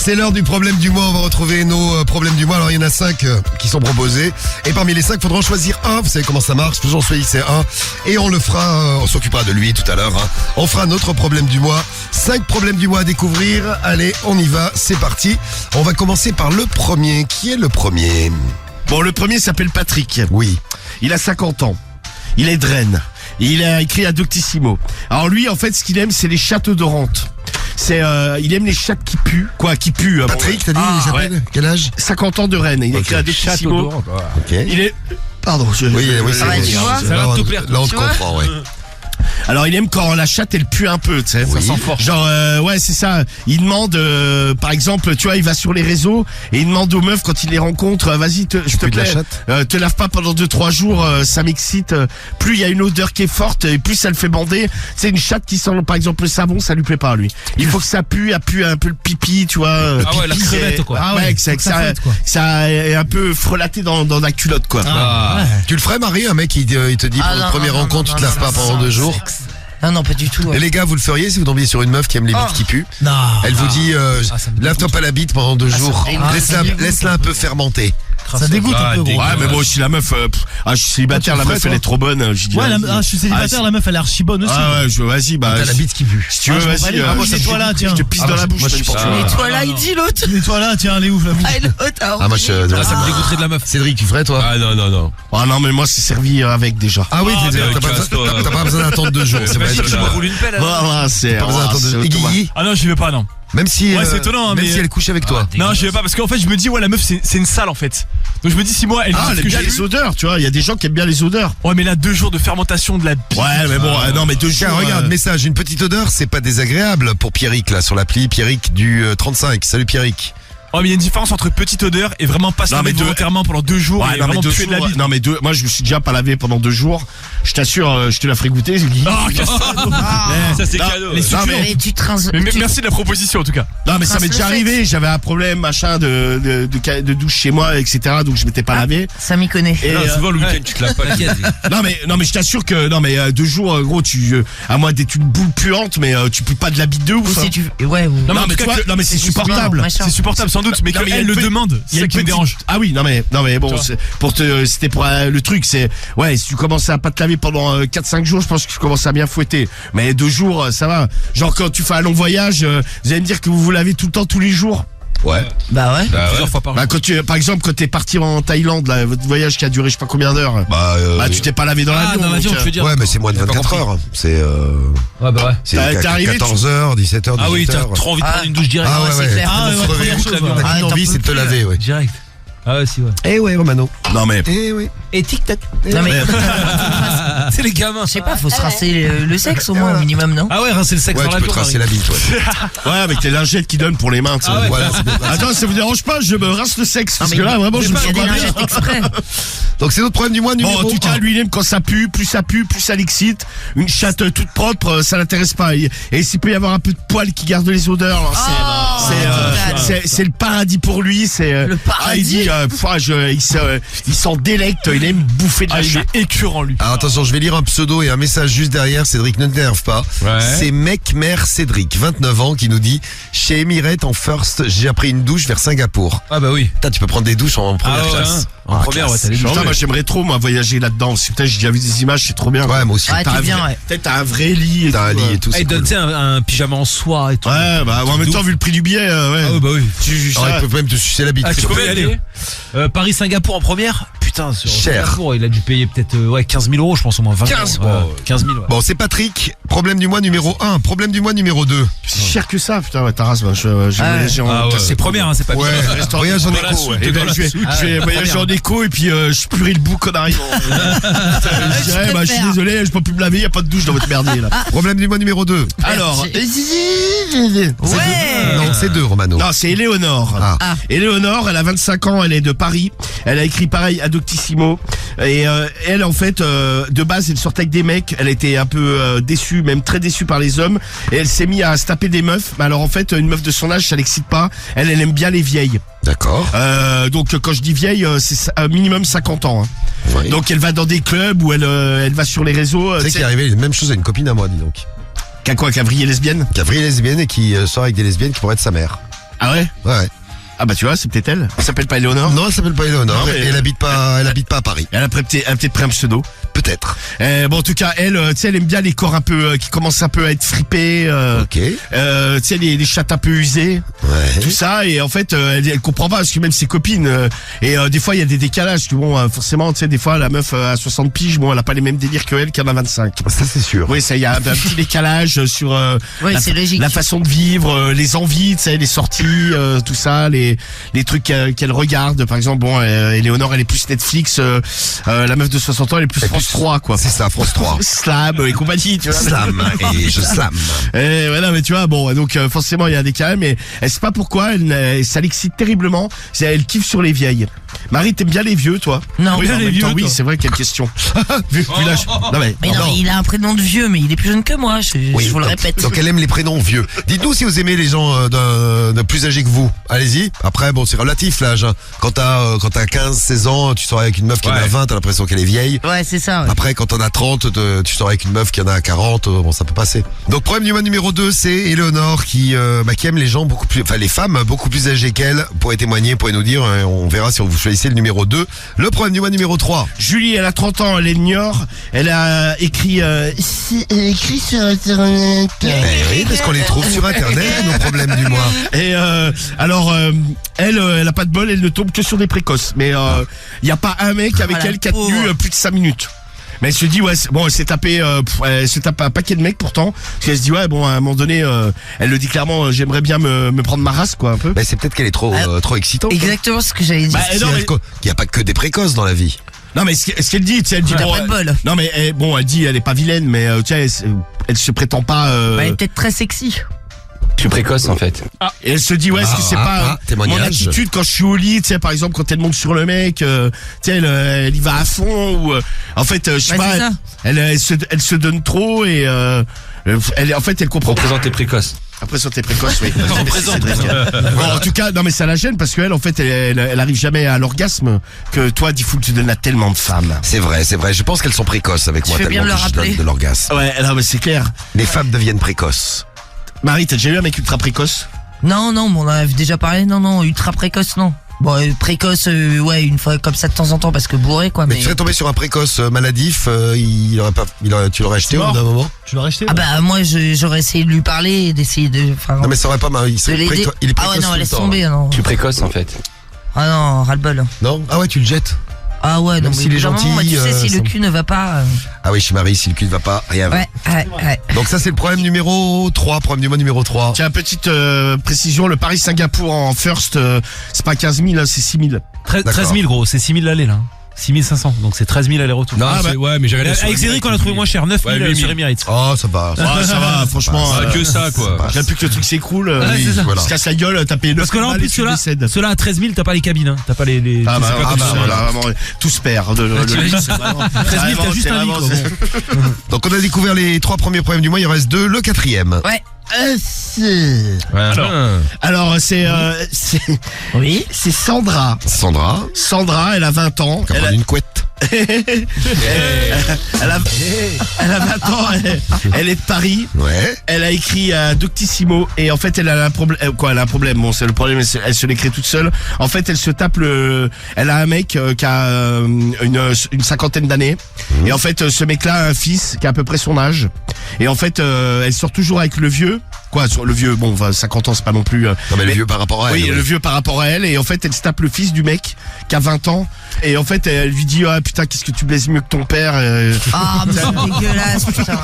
C'est l'heure du problème du mois. On va retrouver nos problèmes du mois. Alors, il y en a 5 qui sont proposés. Et parmi les 5, il faudra en choisir un. Vous savez comment ça marche. Vous en choisissez un. Et on le fera, on s'occupera de lui tout à l'heure. On fera notre problème du mois. 5 problèmes du mois à découvrir. Allez, on y va. C'est parti. On va commencer par le premier. Qui est le premier? Bon, le premier s'appelle Patrick. Oui. Il a 50 ans. Il est de Rennes. Il a écrit à Doctissimo. Alors lui, en fait, ce qu'il aime, c'est les chattes odorantes. Il aime les chattes qui puent. Quoi, qui puent. Patrick, t'as dit, il s'appelle ouais. Quel âge? 50 ans de Rennes. Il a écrit à Doctissimo. Ok. Il est... Pardon. Oui, Ça va, tu vois là, va te plaire. Là, on te Tu vois comprend, ouais. Alors il aime quand la chatte elle pue un peu, tu sais. Oui. Ça sent fort. Genre ouais c'est ça. Il demande par exemple, tu vois, il va sur les réseaux et il demande aux meufs quand il les rencontre, vas-y, je te pues de la plaît, chatte te lave pas pendant 2-3 jours, ça m'excite. Plus il y a une odeur qui est forte, et plus ça le fait bander. C'est une chatte qui sent par exemple le savon, ça lui plaît pas à lui. Il faut que ça pue un peu le pipi, tu vois. Ah ouais, la crevette quoi. Ah ouais, que ça est un peu frelaté dans la culotte quoi. Ah. Tu le ferais, Marie, un mec il te dit pour une première rencontre, tu te laves pas pendant 2 jours? Non, pas du tout. Et les gars, vous le feriez si vous tombiez sur une meuf qui aime les bites qui puent? Non. Elle vous dit, lave-toi pas la bite pendant 2 jours. ça me dégoûte. Laisse-la un peu fermenter. Ça dégoûte un peu, gros. Ouais, mais bon, si la meuf, je suis célibataire, la meuf elle est trop bonne. Je dis, Ouais, vas-y. je suis célibataire, la meuf elle est archi bonne aussi. Ah ouais, vas-y, bah. T'as la bite qui pue. Si tu veux, Ah, je vas-y. m'en bats les couilles, ça me nettoie là, dégoûte, tiens. Je te pisse Ah, dans la moi, bouche. je suis n'importe pour quoi. toi. Et toi là, il dit l'autre. Nettoie là, tiens, elle est ouf la bouche. Ah, l'autre, Ah, moi, ça me dégoûterait de la meuf. Cédric, tu ferais, toi? Ah non. Ah non, mais moi c'est servi avec déjà. Ah oui, mais t'as pas besoin d'attendre 2 jours. C'est vrai. Vas-y, tu me roules une pelle. Voilà, c'est. Pas besoin d'attendre 2 jours. Et Guigui, Ah non, j'y vais pas, non. même si, Ouais, c'est étonnant, hein, même mais- si elle couche avec toi. Non, j'y vais pas parce qu'en fait, je me dis, ouais, la meuf, c'est une sale en fait. Donc je me dis, si moi, elle Ah, dit elle que aime bien j'ai. les odeurs, tu vois. Il y a des gens qui aiment bien les odeurs. Ouais, mais là, 2 jours de fermentation de la bite. Ouais, mais bon, non, mais 2 jours. Tiens, regarde, message, une petite odeur, c'est pas désagréable pour Pierrick, là, sur l'appli Pierrick du 35. Salut Pierrick. Oh, mais il y a une différence entre petite odeur et vraiment pas se Non, laver mais deux- volontairement pendant 2 jours Ouais, et non, mais vraiment 2 puer de la jours. bite. Non, mais moi, je me suis déjà pas lavé pendant 2 jours. Je t'assure, je te la ferai goûter, Guy. Oh, qu'est-ce que Ça c'est Non, cadeau. les ouais. Non, mais, Mais tu trans. Mais tu- merci de la proposition en tout cas. non, mais ça Rince m'est le déjà sexe. arrivé. J'avais un problème, machin, de douche chez moi, etc. Donc je m'étais pas lavé. Ça m'y connaît. Et, Non, souvent le week-end tu te laves pas la tête. non, mais je t'assure que, 2 jours, gros, à moins d'être une boule puante, mais tu peux pas de la bite de Ou ouf. si hein. tu. Ouais, ou. Non, mais en mais tout tu cas vois, que- non, mais c'est c'est supportable. machin. C'est supportable sans doute, mais Non, quand mais il y a elle une le petite- demande, Il y a c'est une qui me petite- dérange. Ah oui, non mais bon, Tu vois. c'était pour le truc, c'est ouais, si tu commences à pas te laver pendant 4-5 jours, je pense que tu commences à bien fouetter. Mais 2 jours, ça va. Genre quand tu fais un long voyage, vous allez me dire que vous vous lavez tout le temps, tous les jours. Ouais. Bah ouais. Plusieurs fois par jour. Bah par exemple, quand t'es parti en Thaïlande, là, votre voyage qui a duré je sais pas combien d'heures. Bah, Tu t'es pas lavé dans l'avion. dans l'avion, donc, tu veux dire. ouais, mais c'est moins de J'ai pas 24 compris. heures. C'est, Ouais, bah ouais. c'est T'es arrivé, 14h, 17h, 18h. Ah oui, t'as trop envie de prendre une douche direct. Ah ouais, c'est ouais. clair. Ah ouais, Crever. première chose, ouais. T'as Ah, qu'une t'en envie, peux c'est de te plus, laver, ouais. Direct. Ah ouais, si, ouais. Eh ouais, Romano. Non mais Eh oui. Et tic-tac. Non mais. C'est les gamins. Je sais pas, faut se rincer le sexe au moins, au minimum, non? Ah ouais, rincer le sexe Ouais, dans tu la peux tracer la bite, ouais. ouais, avec les lingettes qui donnent pour les mains. tu sais. Ah ouais. Voilà, c'est bien. Attends, ça vous dérange pas, je me rince le sexe parce mais que là vraiment je me Il y sens a des pas bien. lingettes exprès. Donc c'est notre problème du mois Bon, numéro en tout cas, 1. lui, il aime quand ça pue, plus ça l'excite. Une chatte toute propre, ça l'intéresse pas. Et s'il peut y avoir un peu de poil qui garde les odeurs, alors c'est le paradis pour lui. C'est Le paradis. il dit, il s'en délecte, il aime bouffer de la Ah, il chatte. est écœurant lui. Alors attention, je vais lire un pseudo et un message juste derrière. Cédric, ne t'énerve pas. Ouais. C'est mec mère Cédric, 29 ans, qui nous dit: chez Emirate en first, j'ai pris une douche vers Singapour. Ah bah oui. Putain, tu peux prendre des douches en première Ah ouais, classe. En première, ouais, t'as les douches. Putain, moi j'aimerais trop moi voyager là-dedans. Putain, j'ai déjà vu des images, c'est trop bien. Ouais, moi aussi. Ouais, T'as t'es un bien, vrai- ouais. Peut-être t'as un vrai lit. Et T'as un tout, lit et tout, Ah, c'est il donne, cool. tu sais, un pyjama en soie et tout. Ouais, bah en même temps, vu le prix du billet, ouais. Ah ouais, bah oui. Alors, il peut même te sucer la bite. Ah, tu peux y aller. aller. Paris-Singapour en première. Putain, sur Cher. Singapour, il a dû payer peut-être 15 000 euros, je pense au moins 20 15, euros. ouais. 15 000, ouais. Bon, c'est Patrick. Problème du mois numéro 1. Problème du mois numéro 2. C'est cher que ça, putain, ouais, Taras, j'ai voyagé en. Ah ouais. C'est première, hein, c'est pas Ouais, voyage en Dans la écho. soupe. Ouais. Et ben, dans je la vais, soupe. je vais Ah, voyager première. en écho et puis je purée le bouc en arrivant. Je dirais, je suis désolé, je peux plus me laver, y a pas de douche dans votre merdier là. Problème du mois numéro 2. Alors, Ouais. Non, c'est 2, Romano. non, c'est Éléonore. Ah. Éléonore, elle a 25 ans, elle est de Paris. Elle a écrit pareil à Doctissimo. Et elle, en fait, de base, elle sortait avec des mecs. Elle était un peu déçue, même très déçue par les hommes. Et elle s'est mise à se taper des meufs. Mais alors, en fait, une meuf de son âge, ça l'excite pas. Elle aime bien les vieilles. D'accord. Donc, quand je dis vieille, c'est minimum 50 ans. Hein. Ouais. Donc, elle va dans des clubs où elle va sur les réseaux. Tu sais qu'il est arrivé la même chose à une copine à moi, dis donc. Qu'a quoi, qu'a vrillé lesbienne? Qui a vrillé lesbienne et qui sort avec des lesbiennes qui pourraient être sa mère. Ah ouais? Ouais. Ah bah tu vois, c'est peut-être elle. Elle s'appelle pas Éléonore? Non, elle s'appelle pas Eleonore. Non, mais- Et elle habite pas à Paris. Elle a peut-être pris un pseudo. Peut-être. Bon, en tout cas, elle, tu sais, elle aime bien les corps un peu qui commencent un peu à être fripés. Ok. Tu sais, les chattes un peu usées, Ouais. tout ça. Et en fait, elle comprend pas parce que même ses copines. Des fois, il y a des décalages. Bon, forcément, tu sais, des fois, la meuf à 60 piges, bon, elle a pas les mêmes délires que elle qui en a 25. Ça, c'est sûr. Oui, ça, il y a un petit décalage sur Oui, c'est logique. la façon de vivre, les envies, tu sais, les sorties, tout ça, les trucs qu'elle regarde. Par exemple, bon, Éléonore, elle est plus Netflix. La meuf de 60 ans, elle est plus France 3, quoi. C'est ça, France 3. Slam et compagnie, tu vois. Slam. Et je slam. Et voilà, mais tu vois, bon, donc forcément il y a des cas, mais elle sait pas pourquoi, ça l'excite terriblement. Elle kiffe sur les vieilles. Marie, t'aimes bien les vieux, toi? Non. Oui, Bien en les même vieux, temps, oui, toi. c'est vrai, quelle question. Vu l'âge. Non mais, Mais non, mais il a un prénom de vieux, mais il est plus jeune que moi, je vous le donc- répète. Donc elle aime les prénoms vieux. Dites-nous si vous aimez les gens de plus âgés que vous. Allez-y. Après, bon, c'est relatif l'âge. Hein. Quand t'as 15, 16 ans, tu sors avec une meuf qui en a 20, t'as l'impression qu'elle est vieille. Ouais, c'est ça. Ouais. Après, quand on a 30, tu sors avec une meuf qui en a 40, bon, ça peut passer. Donc, problème du mois numéro 2, c'est Éléonore qui aime les gens beaucoup plus, enfin, les femmes beaucoup plus âgées qu'elle. Vous pourrez témoigner, vous pourrez nous dire, on verra si on vous choisissez le numéro 2. Le problème du mois numéro 3. Julie, elle a 30 ans, elle est de Niort. Elle a écrit sur Internet. Oui, parce qu'on les trouve sur Internet, nos problèmes du mois. Et alors, elle a pas de bol, elle ne tombe que sur des précoces. Mais il y a pas un mec avec Ah, la elle qui a tenu pauvre. plus de 5 minutes. Mais elle se dit ouais, bon, elle s'est tapé un paquet de mecs pourtant. Parce qu'elle se dit ouais, bon, à un moment donné, elle le dit clairement, j'aimerais bien me prendre ma race, quoi, un peu. Ben, c'est peut-être qu'elle est trop excitante. Exactement ce que j'allais dire. Bah, Il non, mais- n'y a pas que des précoces dans la vie. Non, mais ce qu'elle dit, tu sais, elle dit T'as bon, pas de bol. non, mais elle dit, elle est pas vilaine, mais tu sais, elle se prétend pas. Bah, elle est peut-être très sexy. Je suis précoce en fait. Et elle se dit ouais, est-ce que c'est pas témoignage. mon attitude quand je suis au lit, tu sais, par exemple quand elle monte sur le mec, tu sais, elle y va à fond ou en fait, je sais Ouais, pas, c'est ça. elle se donne trop et elle comprend pas. Représentez précoce. Après sur tes précoces, oui. Représente. Bon, en tout cas, non mais ça la gêne parce qu'elle en fait elle arrive jamais à l'orgasme que toi Diffoul tu donnes à tellement de femmes. C'est vrai. Je pense qu'elles sont précoces avec moi fais bien tellement de le que je donne rappeler. de l'orgasme. Ouais, non mais c'est clair. Les femmes deviennent précoces. Marie, t'as déjà eu un mec ultra précoce? Non, mais on en a déjà parlé. Non, ultra précoce, non. Bon, précoce, ouais, une fois comme ça de temps en temps parce que bourré, quoi. Mais Mais tu serais tombé sur un précoce maladif, tu l'aurais acheté au bout d'un moment? Tu l'as racheté? ah bah moi, j'aurais essayé de lui parler et d'essayer de. Enfin, Non mais ça aurait pas mal. Il de l'aider. est précoce Ah ouais, non, tout le laisse temps, tomber, non. Je suis précoce en fait. Ah non, ras-le-bol. Non? Ah ouais, tu le jettes. Ah ouais, non, Même mais s'il est au bout d'un moment, gentil, moi, tu sais, si ça- le cul ne va pas. Ah oui, je suis Marie, si le cul ne va pas, rien va. Ouais. Donc ça c'est le problème numéro 3, problème du mois numéro 3. Tiens, petite précision, le Paris-Singapour en first, c'est pas 15 000, c'est 6 000. 13 000 gros, c'est 6 000 l'aller là. 6 500, donc c'est 13 000 aller-retour. Non, Ah, c'est- ouais, mais j'avais Avec Cédric, on a trouvé moins cher, 9 000 Ouais, 8 000. sur Emirates. Oh, ça va. Ah, ça va, franchement. que ça, quoi. J'ai plus que le truc s'écroule. Ouais, c'est ça. Voilà. Se casse la gueule, t'as payé 9 Parce que là, en plus, ceux-là à 13 000, t'as pas les cabines, hein. T'as pas les. Ah bah, c'est pas comme ça. voilà, vraiment, tout se perd. C'est vraiment- 13 000, t'as juste un lit, vraiment- quoi, bon. Donc on a découvert les 3 premiers problèmes du mois, il en reste 2, le 4e. Ouais. Alors, c'est Oui. c'est Sandra. Sandra, Sandra, elle a 20 ans. qui a Elle a, pris une couette. elle a 20 ans. Elle est de Paris. Ouais. Elle a écrit à Doctissimo et en fait elle a un problème. Elle a un problème. Bon, c'est le problème. Elle se l'écrit toute seule. En fait, elle se tape elle a un mec qui a une cinquantaine d'années. Et en fait, ce mec-là a un fils qui a à peu près son âge. Et en fait, elle sort toujours avec le vieux. Quoi, sur le vieux. Bon, 50 ans, c'est pas non plus. Non mais le vieux par rapport à elle. Oui, le vieux par rapport à elle. Et en fait, elle se tape le fils du mec qui a 20 ans. Et en fait, elle lui dit, ah putain, qu'est-ce que tu blesses mieux que ton père. Ah, mais c'est dégueulasse, putain.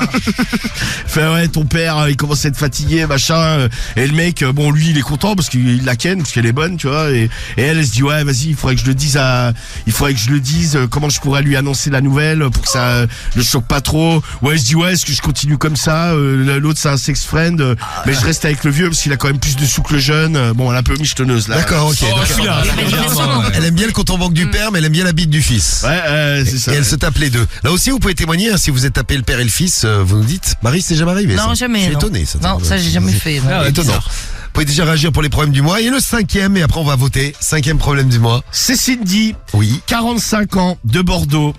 Fait ouais, ton père, il commence à être fatigué, machin. Et le mec, bon, lui, il est content parce qu'il la ken, parce qu'elle est bonne, tu vois. Et elle se dit, ouais, vas-y, il faudrait que je le dise comment je pourrais lui annoncer la nouvelle pour que ça le choque pas trop. Ouais, elle se dit, ouais, est-ce que je continue comme ça? L'autre, c'est un sex friend. Mais je reste avec le vieux parce qu'il a quand même plus de sous que le jeune. Bon, elle est un peu michetonneuse, là. D'accord, ok. Oh, Donc, celui-là. elle aime bien le compte en banque du père, mais elle aime bien la bite du fils. Ouais, c'est ça. Et elle se tape les deux. Là aussi, vous pouvez témoigner, hein, si vous êtes tapé le père et le fils, vous nous dites. Marie, c'est jamais arrivé. Non, ça. jamais. Je suis non. étonné. Ça, Non, ça, j'ai jamais fait. non. Ah ouais, étonnant. bizarre. Vous pouvez déjà réagir pour les problèmes du mois. Et le 5e, et après on va voter. 5e problème du mois. C'est Cindy, Oui. 45 ans, de Bordeaux.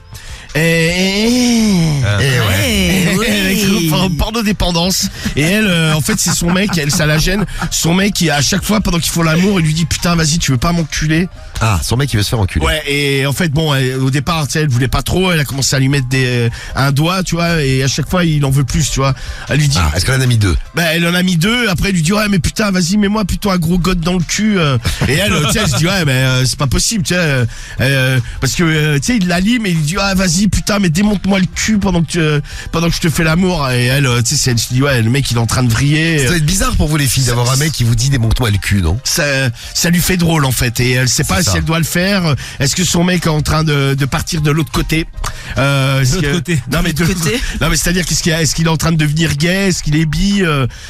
Porno-dépendance. Et elle, en fait, c'est son mec, elle, ça la gêne. Son mec, à chaque fois, pendant qu'ils font l'amour, il lui dit, putain, vas-y, tu veux pas m'enculer? Ah, son mec il veut se faire enculer. Ouais, et en fait, bon, au départ, tu sais, elle voulait pas trop, elle a commencé à lui mettre un doigt, tu vois, et à chaque fois, il en veut plus, tu vois. Elle lui dit, Ah, est-ce qu'elle en a mis 2? bah, elle en a mis 2, après, elle lui dit, ouais, mais putain, vas-y, mets-moi plutôt un gros gosse dans le cul. Et elle, tu sais, elle se dit, ouais, mais c'est pas possible, tu sais, parce que, tu sais, il la lime et il lui dit, ah, vas-y, putain, mais démonte-moi le cul pendant que je te fais l'amour. Et elle, tu sais, elle se dit, ouais, le mec, il est en train de vriller. Ça doit être bizarre pour vous les filles d'avoir un mec qui vous dit démonte-moi le cul, non? Ça lui fait drôle, en fait, et elle sait pas si elle doit le faire. Est-ce que son mec est en train de partir de l'autre côté? côté. Non, mais non, mais c'est-à-dire est-ce qu'il est en train de devenir gay? Est-ce qu'il est bi?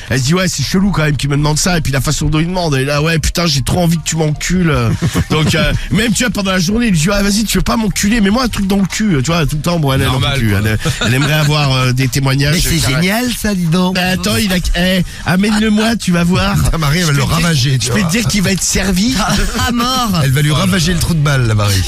Elle se dit, ouais, c'est chelou quand même qu'il me demande ça. Et puis la façon dont il demande, et là, ouais, putain, j'ai trop envie que tu m'encules. Donc, même, tu vois, pendant la journée, il lui dit, ouais, vas-y, tu veux pas m'enculer, mets-moi un truc dans le cul. Tu vois, tout le temps, bon, elle en peut plus. Elle aimerait avoir des témoignages. Mais c'est génial ça, dis donc. Bah, attends, amène-le-moi, tu vas voir. Ta Marie, elle va le ravager. Je peux te dire qu'il va être servi À mort. Elle va lui ravager le trou de balle, la Marie.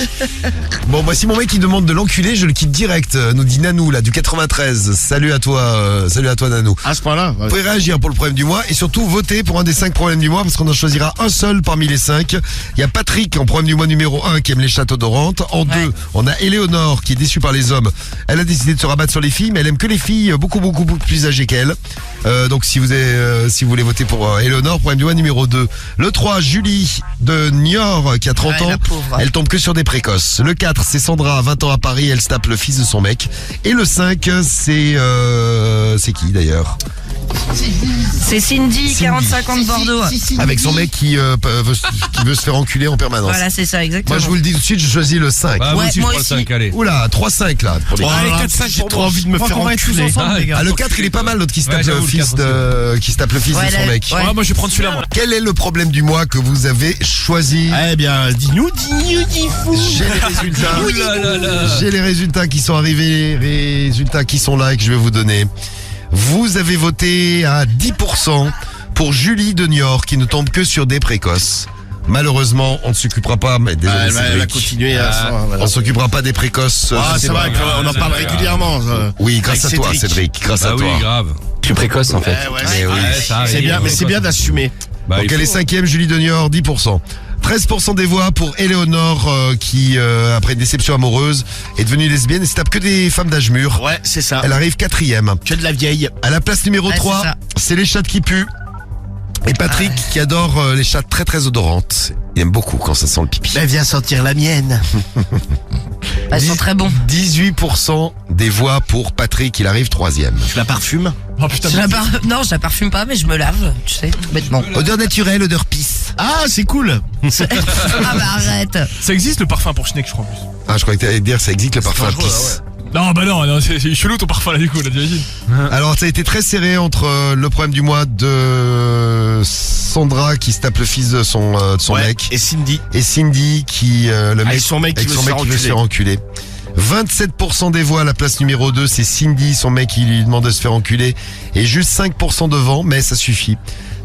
Bon, moi, si mon mec il demande de l'enculer, je le quitte direct, nous dit Nanou, là, du 93. Salut à toi, Nanou. à ce point-là. Vous pouvez réagir pour le problème du mois et surtout voter pour un des 5 problèmes du mois parce qu'on en choisira un seul parmi les 5. Il y a Patrick en problème du mois numéro 1 qui aime les chattes odorantes. En 2, on a Éléonore qui est déçue par les hommes. Elle a décidé de se rabattre sur les filles, mais elle aime que les filles beaucoup plus âgées qu'elle. Donc si vous voulez voter pour Éléonore, problème du mois numéro 2. Le 3, Julie de Niort qui a 30 ans. la pauvre. Elle tombe que sur des précoces. Le 4, c'est Sandra, 20 ans à Paris, elle se tape le fils de son mec. Et le 5, c'est qui d'ailleurs? C'est Cindy, 45 ans de Bordeaux. Avec son mec qui veut se faire enculer en permanence. Voilà, c'est ça, exactement. Moi je vous le dis tout de suite, je choisis le 5. Bah, moi Ouais, aussi, moi je prends le aussi. 5, allez. Oula, 3-5 là. Pour les Oh, Allez, là, 4-5 j'ai pour trop moi. envie de me Je crois faire qu'on va être tous enculer. ensemble, les gars. Ah, le 4 il est pas mal, l'autre qui se tape Ouais, le j'avoue, le fils 4 qui se tape le fils Ouais, de son là, mec. ouais. Ouais, moi je vais prendre celui-là, moi. Quel est le problème du mois que vous avez choisi? Eh bien, dis-nous, fou. J'ai les résultats. Ouh là là là. J'ai les résultats qui sont arrivés, les résultats qui sont là et que je vais vous donner. Vous avez voté à 10% pour Julie de Niort qui ne tombe que sur des précoces. Malheureusement, on ne s'occupera pas, mais désolé, Elle va Cédric. continuer à On s'occupera pas des précoces. Ah, c'est ça va, vrai. on en parle régulièrement. Oui, grâce à Avec toi, Cédric. Grâce à Bah toi. oui, grave. Je suis précoce en fait. Mais oui. Ça arrive. C'est bien, mais c'est bien d'assumer. Bah, Donc il elle est faut. 5e, Julie de Niort, 10%. 13% des voix pour Éléonore qui, après une déception amoureuse, est devenue lesbienne et se tape que des femmes d'âge mûr. Ouais, c'est ça. Elle arrive 4e. Que de la vieille. À la place numéro Ouais, 3, c'est ça. c'est les chattes qui puent. Et Patrick qui adore les chattes très très odorantes. Il aime beaucoup quand ça sent le pipi. Ben, viens sentir la mienne. Elles sont très bons. 18% des voix pour Patrick, il arrive 3e. Tu la parfumes? Oh putain, Non, je la parfume pas, mais je me lave, tu sais, tout bêtement. Odeur naturelle, odeur pisse. Ah, c'est cool. Ah bah arrête. ça existe le parfum pour Schneck, je crois en plus. Ah, je croyais que tu allais dire ça existe le parfum dangereux, pisse. Non, bah non, c'est chelou ton parfum là du coup, là, t'imagines. Alors ça a été très serré entre le problème du mois de Sandra qui se tape le fils de son Ouais. mec Et Cindy. et Cindy qui le Avec son mec qui veut se faire qui veut se faire enculer. 27% des voix à la place numéro 2, c'est Cindy, son mec qui lui demande de se faire enculer et juste 5% devant, mais ça suffit.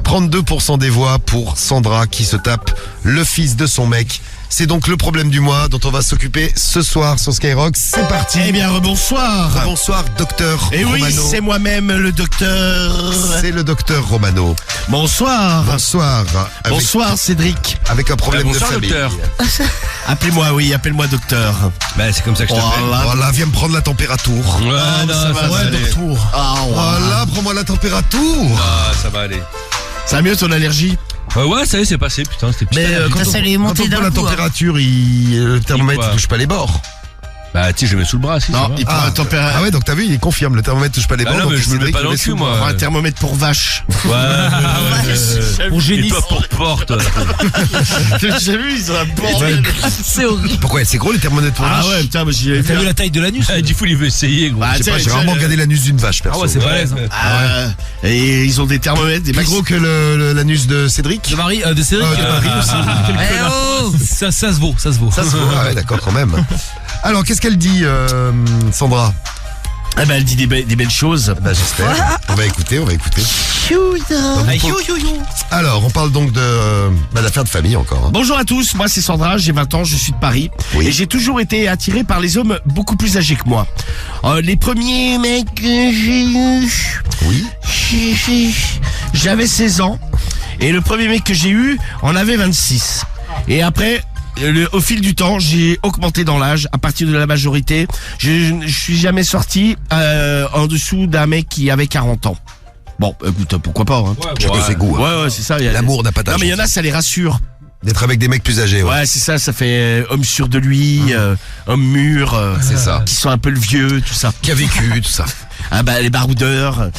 32% des voix pour Sandra qui se tape le fils de son mec. C'est donc le problème du mois dont on va s'occuper ce soir sur Skyrock. C'est parti. Eh bien, rebonsoir. Bonsoir docteur Et oui, Romano. c'est moi-même, le docteur. C'est le docteur Romano. Bonsoir. Bonsoir. Avec, Bonsoir, Cédric. avec un problème Bonsoir, de famille. docteur. Appelle-moi docteur. Bah, c'est comme ça que je t'appelle. Voilà, viens me prendre la température. Ouais, non, ça va, va aller. docteur. Ah, Voilà, prends-moi la température. Ah, ça va aller. Ça va mieux ton allergie? Ouais, ça y est, c'est passé, putain, c'était Mais putain. quand Ça on, lui est quand monté on d'un prend la coup, hein. température, le thermomètre quoi ne touche pas les bords. Bah, tu sais, je le mets sous le bras, si, ça Non, va. il prend Ah, la température. ah ouais, donc t'as vu, il confirme, le thermomètre touche pas les Bah bords. non, donc mais je me le mets Cédric pas dans le met cul, sous moi. Un thermomètre pour vache. Ouais. Pour Et génie. toi, porte. J'ai vu, ils ont un bordel. C'est horrible. Pourquoi c'est gros les thermomètres pour Ah vache? ouais, putain, mais j'ai T'as vu la taille de l'anus? Du coup, il veut essayer, gros. Bah, Je sais pas, tu j'ai sais, rarement regardé l'anus d'une vache, perso. Ah ouais, c'est balèze. Hein. Et ils ont des thermomètres, des Plus maxi. gros que l'anus de Cédric. De Marie, de Cédric. De Marie aussi. Eh oh. Ça se vaut, ça se vaut. Ça se voit. Ah ouais, d'accord, quand même. Alors, qu'est-ce qu'elle dit, Sandra? Eh ben, elle dit des belles choses. Bah, j'espère. On va écouter. Alors, on parle donc de d'affaires de famille encore. Hein. Bonjour à tous, moi c'est Sandra, j'ai 20 ans, je suis de Paris. Oui. Et j'ai toujours été attiré par les hommes beaucoup plus âgés que moi. Les premiers mecs que j'ai eu, Oui. j'avais 16 ans. Et le premier mec que j'ai eu en avait 26. Et après, au fil du temps, j'ai augmenté dans l'âge. À partir de la majorité, je suis jamais sorti en dessous d'un mec qui avait 40 ans. Bon, écoute, pourquoi pas, hein. Chacun ses goûts. Hein. Ouais, c'est ça. L'amour n'a pas d'âge. Non, mais il y en a, ça les rassure. D'être avec des mecs plus âgés, ouais. Ouais, c'est ça fait homme sûr de lui, homme mûr. C'est ça. Qui sont un peu le vieux, tout ça. Qui a vécu, tout ça. Ah bah, les baroudeurs.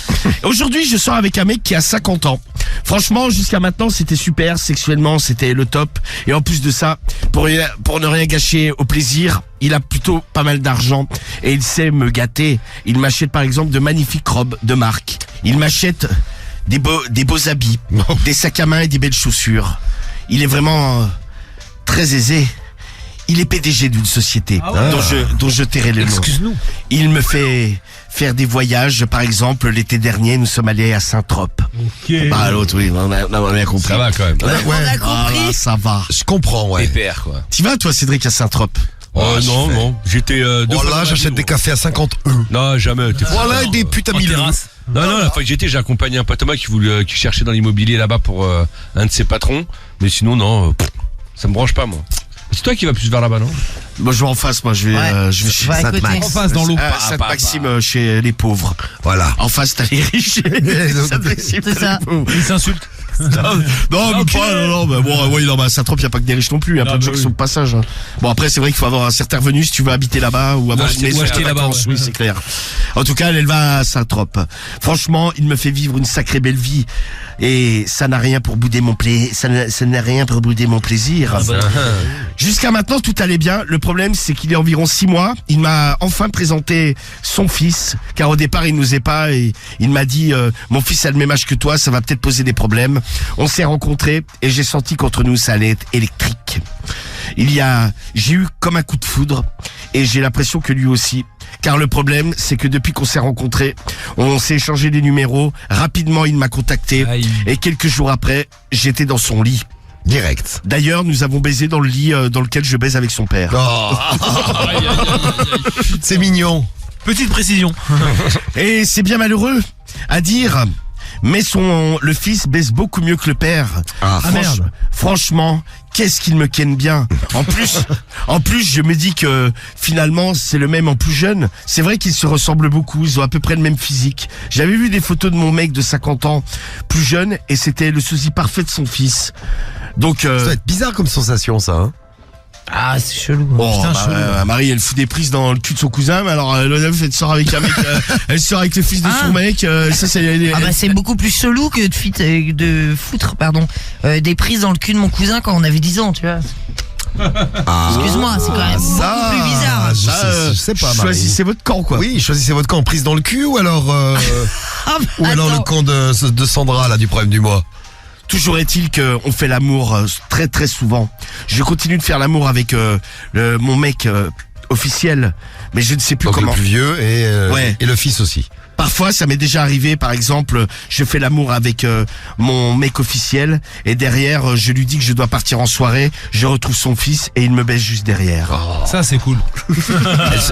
Aujourd'hui, je sors avec un mec qui a 50 ans. Franchement, jusqu'à maintenant, c'était super. Sexuellement, c'était le top. Et en plus de ça, pour ne rien gâcher au plaisir, il a plutôt pas mal d'argent. Et il sait me gâter. Il m'achète par exemple de magnifiques robes de marque. Il m'achète des beaux habits, des sacs à main et des belles chaussures. Il est vraiment très aisé. Il est PDG d'une société dont je tairai le nom. Excuse-nous. Il me fait faire des voyages. Par exemple, l'été dernier, nous sommes allés à Saint-Trope. Ok. Bah, l'autre, oui, on a bien compris. Ça va quand même. On a compris. Ah, là, ça va. Je comprends, ouais. Pépère, quoi. Tu vas, toi, Cédric, à Saint-Trope? Non. J'étais deux Oh fois dans là, ma j'achète vie, des moi. cafés à 50 €. Non, jamais. T'es fou. Voilà, et des putes à En 1000 €. terrasse. Non, la fois que j'étais, j'ai accompagné un pote à moi qui cherchait dans l'immobilier là-bas pour un de ses patrons. Mais sinon, non, ça me branche pas, moi. C'est toi qui vas plus vers là-bas, non? Moi, je vais en face, moi, je vais chez Ouais, à côté. Sainte-Max. En face, dans l'eau. Sainte-Maxime, chez les pauvres. Voilà. En face, t'as les riches. Sainte-Maxime, C'est ça. t'as les pauvres. Il s'insulte. Non, mais pas, non, mais bon, ouais, non, mais à Saint-Trope, il n'y a pas que des riches non plus, il y a plein de gens qui sont de passage. Hein. Bon, après, c'est vrai qu'il faut avoir un certain revenu si tu veux habiter là-bas ou avoir une maison acheter de là-bas, vacances, ouais. oui, c'est clair. En tout cas, elle va à Saint-Trope. Franchement, il me fait vivre une sacrée belle vie. Et ça n'a rien pour bouder mon plaisir. Jusqu'à maintenant, tout allait bien. Le problème, c'est qu'il y a environ 6 mois, il m'a enfin présenté son fils, car au départ, il nous est pas, et il m'a dit, mon fils a le même âge que toi, ça va peut-être poser des problèmes. On s'est rencontrés, et j'ai senti qu'entre nous, ça allait être électrique. J'ai eu comme un coup de foudre, et j'ai l'impression que lui aussi. Car le problème, c'est que depuis qu'on s'est rencontrés, on s'est échangé des numéros. Rapidement, il m'a contacté. Aïe. Et quelques jours après, j'étais dans son lit. Direct. D'ailleurs, nous avons baisé dans le lit dans lequel je baise avec son père. Oh. C'est mignon. Petite précision. Et c'est bien malheureux à dire, mais le fils baise beaucoup mieux que le père. Ah, merde. Franchement, qu'est-ce qu'il me ken bien. En plus, je me dis que finalement, c'est le même en plus jeune. C'est vrai qu'ils se ressemblent beaucoup, ils ont à peu près le même physique. J'avais vu des photos de mon mec de 50 ans, plus jeune, et c'était le sosie parfait de son fils. Donc, Ça doit être bizarre comme sensation, ça. Hein. Ah, c'est chelou. bon, Putain, chelou. Marie, elle fout des prises dans le cul de son cousin, mais alors, elle sort avec un mec, elle sort avec le fils de son mec, ça, c'est, Ah bah c'est beaucoup plus chelou que de foutre des prises dans le cul de mon cousin quand on avait 10 ans, tu vois. Excuse-moi, c'est quand même beaucoup plus bizarre. Je sais pas, Marie. choisissez votre camp, quoi. Oui, choisissez votre camp, prise dans le cul ou alors Ah, ou alors le attends. camp de Sandra là du problème du mois. Toujours est-il qu'on fait l'amour très très souvent. Je continue de faire l'amour avec mon mec officiel, mais je ne sais plus Donc comment. le plus vieux Ouais. et le fils aussi. Parfois, ça m'est déjà arrivé, par exemple, je fais l'amour avec mon mec officiel et derrière, je lui dis que je dois partir en soirée, je retrouve son fils et il me baisse juste derrière. Ça, c'est cool.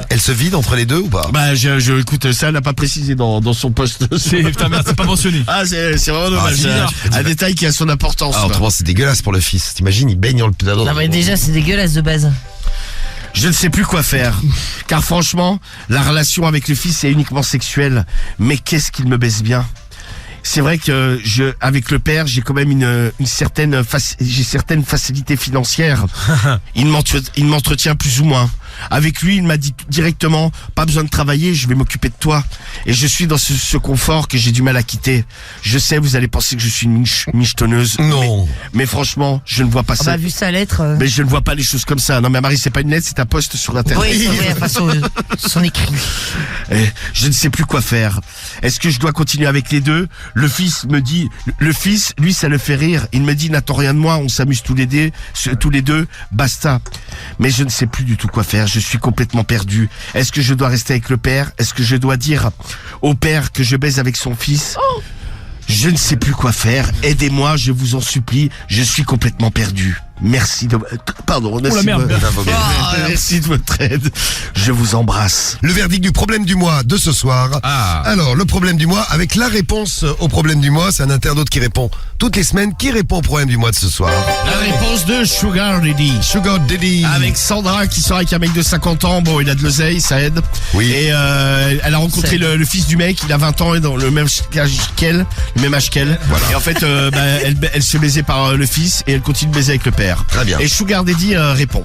Elle se vide entre les deux ou pas? Bah, écoute, ça, elle n'a pas précisé dans son poste. Putain, merde, c'est pas mentionné. Ah, c'est vraiment dommage. c'est bizarre. Un détail qui a son importance. Ah, autrement c'est dégueulasse pour le fils. T'imagines, il baigne dans le pédalo. Non mais déjà c'est dégueulasse de base. Je ne sais plus quoi faire. Car franchement, la relation avec le fils est uniquement sexuelle. Mais qu'est-ce qu'il me baisse bien. C'est vrai que avec le père, j'ai quand même une certaine facilité financière. Il m'entretient plus ou moins. Avec lui, il m'a dit directement, pas besoin de travailler, je vais m'occuper de toi. Et je suis dans ce confort que j'ai du mal à quitter. Je sais, vous allez penser que je suis une michetonneuse. Non. Mais franchement, je ne vois pas Ah ça. bah vu sa lettre. Mais je ne vois pas les choses comme ça. Non, mais Marie, c'est pas une lettre, c'est un post sur Internet. Oui, c'est vrai, enfin son écrit. Je ne sais plus quoi faire. Est-ce que je dois continuer avec les deux? Le fils me dit, le fils, lui, ça le fait rire. Il me dit, n'attends rien de moi, on s'amuse tous les deux, basta. Mais je ne sais plus du tout quoi faire, je suis complètement perdu. Est-ce que je dois rester avec le père? Est-ce que je dois dire au père que je baise avec son fils? Je ne sais plus quoi faire, aidez-moi, je vous en supplie, je suis complètement perdu. Merci de... Pardon, merci, merde. merci de votre aide. Je vous embrasse. Le verdict du problème du mois de ce soir. Alors, le problème du mois, avec la réponse au problème du mois, c'est un internaute qui répond toutes les semaines. Qui répond au problème du mois de ce soir? La réponse de Sugar Daddy. Sugar Daddy. Avec Sandra qui sort avec un mec de 50 ans, bon il a de l'oseille, ça aide. Oui. Et elle a rencontré le fils du mec, il a 20 ans et dans le même âge qu'elle. Voilà. Et en fait, elle se fait baiser par le fils et elle continue de baiser avec le père. Très bien. Et Sugar Daddy répond.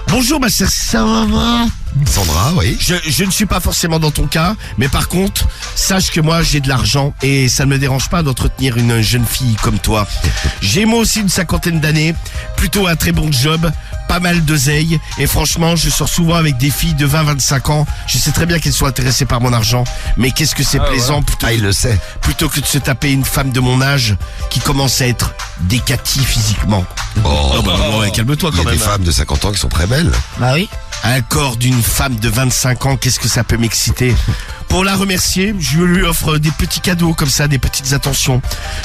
Bonjour ma chère Sandra. Sandra, oui. Je ne suis pas forcément dans ton cas, mais par contre, sache que moi j'ai de l'argent et ça ne me dérange pas d'entretenir une jeune fille comme toi. J'ai moi aussi une 50aine d'années, plutôt un très bon job, pas mal d'oseille et franchement je sors souvent avec des filles de 20-25 ans. Je sais très bien qu'elles sont intéressées par mon argent, mais qu'est-ce que c'est plaisant Il le sait. plutôt que de se taper une femme de mon âge qui commence à être décatie physiquement. Ouais, calme-toi Il y quand a même. des femmes de 50 ans qui sont très belles. Bah oui. Un corps d'une femme de 25 ans, qu'est-ce que ça peut m'exciter? Pour la remercier, je lui offre des petits cadeaux comme ça, des petites attentions.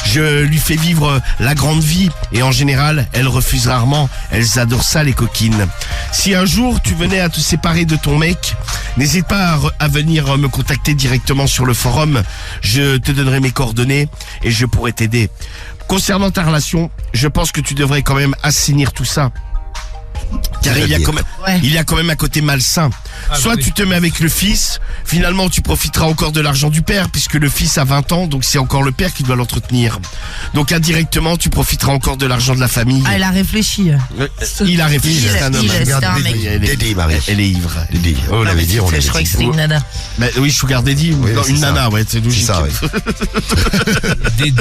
Je lui fais vivre la grande vie et en général, elle refuse rarement. Elles adorent ça, les coquines. Si un jour tu venais à te séparer de ton mec, n'hésite pas à venir me contacter directement sur le forum. Je te donnerai mes coordonnées et je pourrai t'aider. Concernant ta relation, je pense que tu devrais quand même assainir tout ça. Car il y a quand même un côté malsain. Soit tu te mets avec le fils, finalement tu profiteras encore de l'argent du père puisque le fils a 20 ans, donc c'est encore le père qui doit l'entretenir. Donc indirectement tu profiteras encore de l'argent de la famille. Ah, elle a réfléchi. Il a réfléchi, c'est un homme. C'est un mec. Daddy, Marie. Elle est ivre. Daddy. Oh, on l'avait dit, on l'avait Je crois dit. que c'était une nana. Mais oui, Sugar Daddy, Oui, non, c'est une ça. nana, ouais, c'est logique. C'est ça, oui.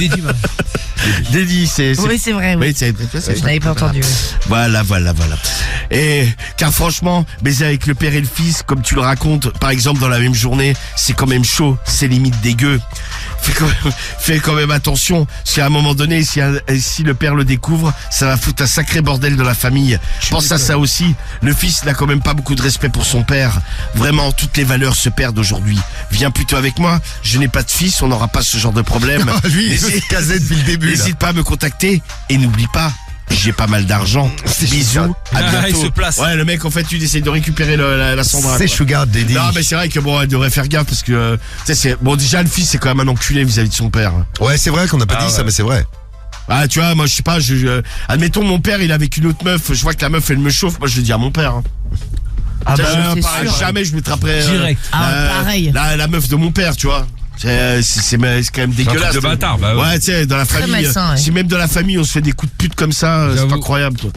Daddy, c'est... Oui, c'est vrai, oui. Oui, Je n'avais pas entendu. Voilà. Et car franchement, baiser avec le père et le fils, comme tu le racontes, par exemple dans la même journée, c'est quand même chaud, c'est limite dégueu. Fais quand même attention, si à un moment donné, si le père le découvre, ça va foutre un sacré bordel de la famille. Pense à ça aussi. Le fils n'a quand même pas beaucoup de respect pour son père. Vraiment, toutes les valeurs se perdent aujourd'hui. Viens plutôt avec moi. Je n'ai pas de fils, on n'aura pas ce genre de problème. Lui, il se casait depuis le début. là. N'hésite pas à me contacter et n'oublie pas, j'ai pas mal d'argent. Bisous, à bientôt. il se place. Ouais, le mec, en fait, tu essaies de récupérer la Sandra. C'est quoi. Sugar Daddy. Non, mais c'est vrai que bon, elle devrait faire gaffe parce que, tu sais, bon, déjà, le fils, c'est quand même un enculé vis-à-vis de son père. Ouais, c'est vrai qu'on n'a pas dit ça, mais c'est vrai. Ah, tu vois, moi, je sais pas, admettons, mon père, il est avec une autre meuf, je vois que la meuf, elle me chauffe, moi, je le dis à mon père. Ah bah, c'est Pareil, sûr. jamais je mettrai après. Direct. Pareil. La meuf de mon père, tu vois. C'est quand même dégueulasse. de bâtard, bah ouais. Ouais, tu sais, dans la famille, malsain, ouais. si même dans la famille on se fait des coups de pute comme ça, c'est J'avoue. incroyable, toi.